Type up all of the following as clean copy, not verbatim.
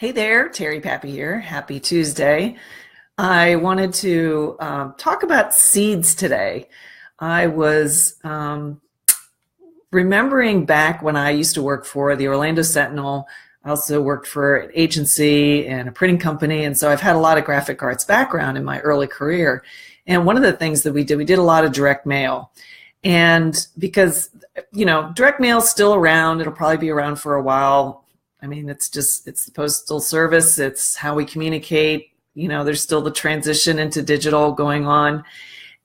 Hey there, Terry Pappy here. Happy Tuesday. I wanted to talk about seeds today. I was remembering back when I used to work for the Orlando Sentinel. I also worked for an agency and a printing company, and so I've had a lot of graphic arts background in my early career. And one of the things that we did a lot of direct mail. And because, direct mail is still around, it'll probably be around for a while. I mean, it's the postal service. It's how we communicate. There's still the transition into digital going on.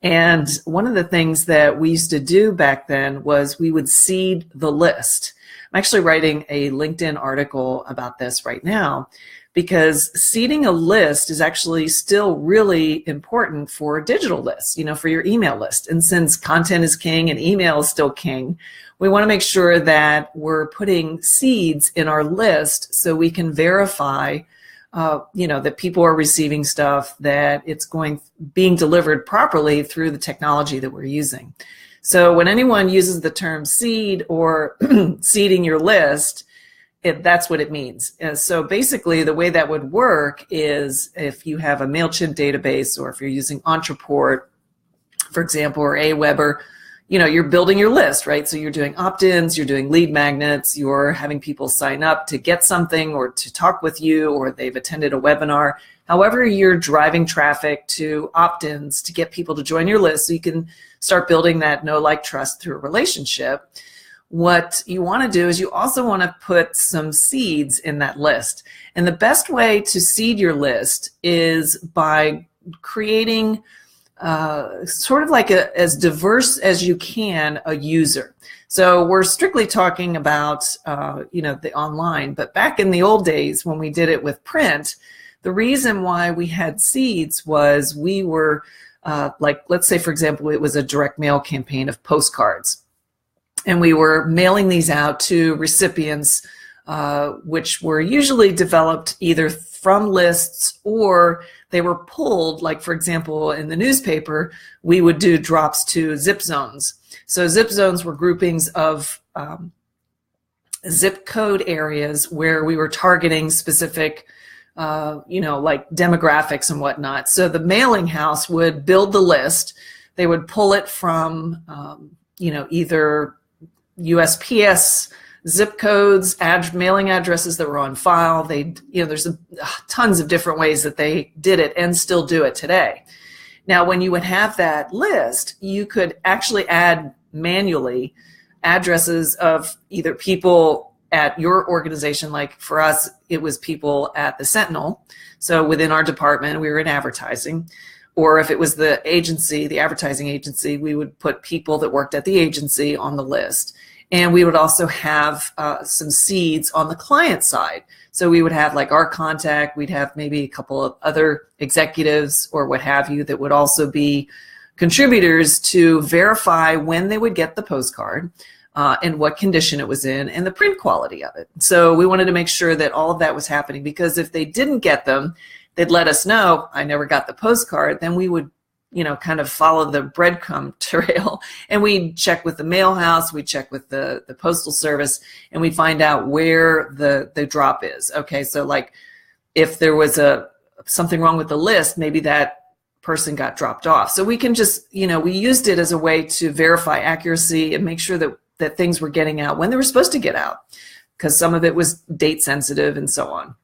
And one of the things that we used to do back then was we would seed the list. I'm actually writing a LinkedIn article about this right now because seeding a list is actually still really important for digital lists, for your email list. And since content is king and email is still king, we want to make sure that we're putting seeds in our list so we can verify that people are receiving stuff, that it's being delivered properly through the technology that we're using. So when anyone uses the term seed or seeding your list, that's what it means. So basically the way that would work is if you have a MailChimp database, or if you're using Entreport, for example, or Aweber, you're building your list, right? So you're doing opt-ins, you're doing lead magnets, you're having people sign up to get something or to talk with you, or they've attended a webinar. However, you're driving traffic to opt-ins to get people to join your list so you can start building that know, like, trust through a relationship. What you want to do is you also want to put some seeds in that list. And the best way to seed your list is by creating sort of like as diverse as you can a user. So we're strictly talking about the online, but back in the old days when we did it with print, the reason why we had seeds was we were let's say, for example, it was a direct mail campaign of postcards, and we were mailing these out to recipients which were usually developed either from lists or they were pulled, like, for example, in the newspaper, we would do drops to zip zones. So zip zones were groupings of zip code areas where we were targeting specific, like demographics and whatnot. So the mailing house would build the list. They would pull it from, either USPS zip codes, mailing addresses that were on file. There's tons of different ways that they did it and still do it today. Now, when you would have that list, you could actually add manually addresses of either people at your organization. Like for us, it was people at the Sentinel. So within our department, we were in advertising. Or if it was the agency, the advertising agency, we would put people that worked at the agency on the list. And we would also have some seeds on the client side. So we would have like our contact, we'd have maybe a couple of other executives or what have you that would also be contributors to verify when they would get the postcard and what condition it was in and the print quality of it. So we wanted to make sure that all of that was happening, because if they didn't get them, they'd let us know, I never got the postcard. Then we would kind of follow the breadcrumb trail, and we'd check with the mail house, we'd check with the postal service, and we'd find out where the drop is. Okay, so like if there was something wrong with the list, maybe that person got dropped off. So we can just, we used it as a way to verify accuracy and make sure that things were getting out when they were supposed to get out, because some of it was date sensitive and so on.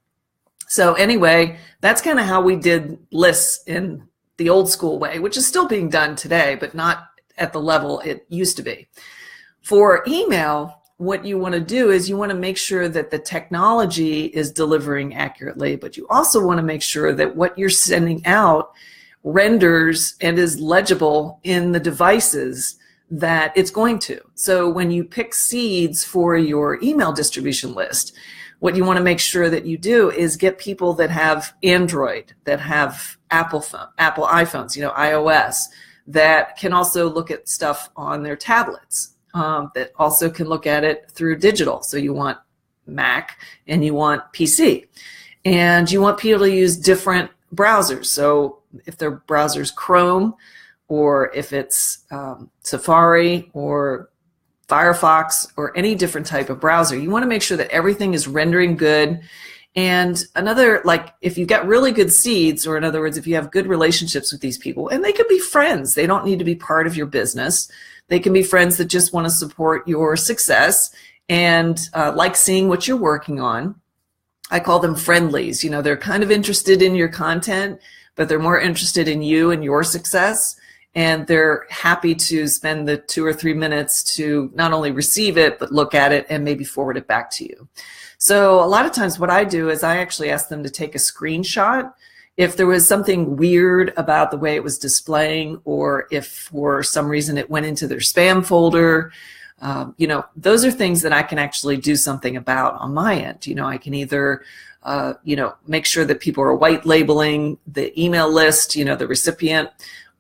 So anyway, that's kind of how we did lists in the old school way, which is still being done today, but not at the level it used to be. For email, what you want to do is you want to make sure that the technology is delivering accurately, but you also want to make sure that what you're sending out renders and is legible in the devices that it's going to. So when you pick seeds for your email distribution list, what you want to make sure that you do is get people that have Android, that have Apple iPhones, iOS, that can also look at stuff on their tablets, that also can look at it through digital. So you want Mac and you want PC, and you want people to use different browsers. So if their browser's Chrome, or if it's Safari or Firefox or any different type of browser, you want to make sure that everything is rendering good And another, like if you've got really good seeds, or in other words, if you have good relationships with these people, and they could be friends, they don't need to be part of your business. They can be friends that just want to support your success and like seeing what you're working on. I call them friendlies. You know, they're kind of interested in your content, but they're more interested in you and your success. And they're happy to spend the 2 or 3 minutes to not only receive it, but look at it and maybe forward it back to you. So a lot of times what I do is I actually ask them to take a screenshot if there was something weird about the way it was displaying, or if for some reason it went into their spam folder. You know, those are things that I can actually do something about on my end. You know, I can either, you know, make sure that people are white labeling the email list, you know, the recipient,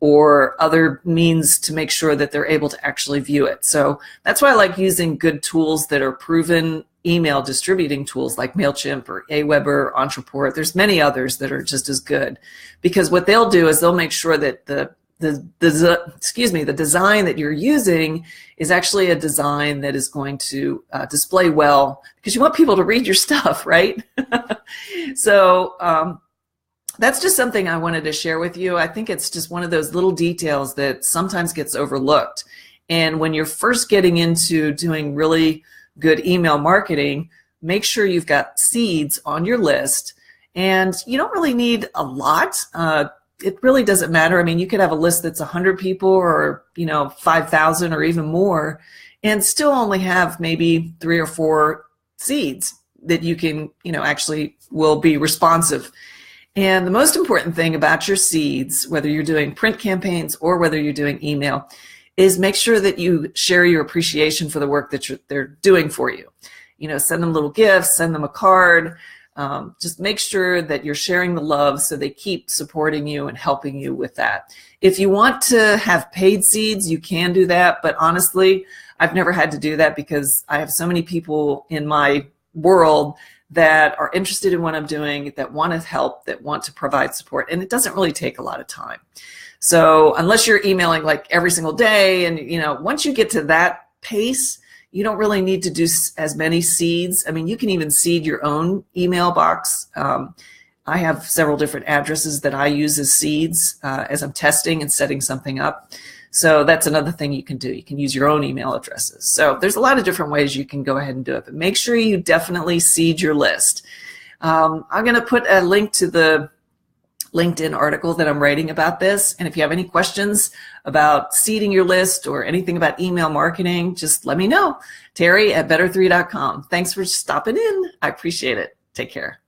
or other means to make sure that they're able to actually view it. So that's why I like using good tools that are proven email distributing tools like MailChimp or Aweber or Entreport. There's many others that are just as good, because what they'll do is they'll make sure that the design that you're using is actually a design that is going to display well, because you want people to read your stuff, right? So that's just something I wanted to share with you. I think it's just one of those little details that sometimes gets overlooked. And when you're first getting into doing really good email marketing, make sure you've got seeds on your list. And you don't really need a lot. It really doesn't matter. I mean, you could have a list that's 100 people, or, you know, 5,000 or even more, and still only have maybe 3 or 4 seeds that you can, you know, actually will be responsive. And the most important thing about your seeds, whether you're doing print campaigns or whether you're doing email, is make sure that you share your appreciation for the work that they're doing for you. You know, send them little gifts, send them a card. Just make sure that you're sharing the love so they keep supporting you and helping you with that. If you want to have paid seeds, you can do that. But honestly, I've never had to do that, because I have so many people in my world that are interested in what I'm doing, that want to help, that want to provide support, and it doesn't really take a lot of time. So unless you're emailing like every single day, and you know, once you get to that pace, you don't really need to do as many seeds. I mean, you can even seed your own email box. I have several different addresses that I use as seeds as I'm testing and setting something up. So that's another thing you can do. You can use your own email addresses. So there's a lot of different ways you can go ahead and do it, but make sure you definitely seed your list. I'm going to put a link to the LinkedIn article that I'm writing about this. And if you have any questions about seeding your list or anything about email marketing, just let me know. Terry at better3.com. Thanks for stopping in. I appreciate it. Take care.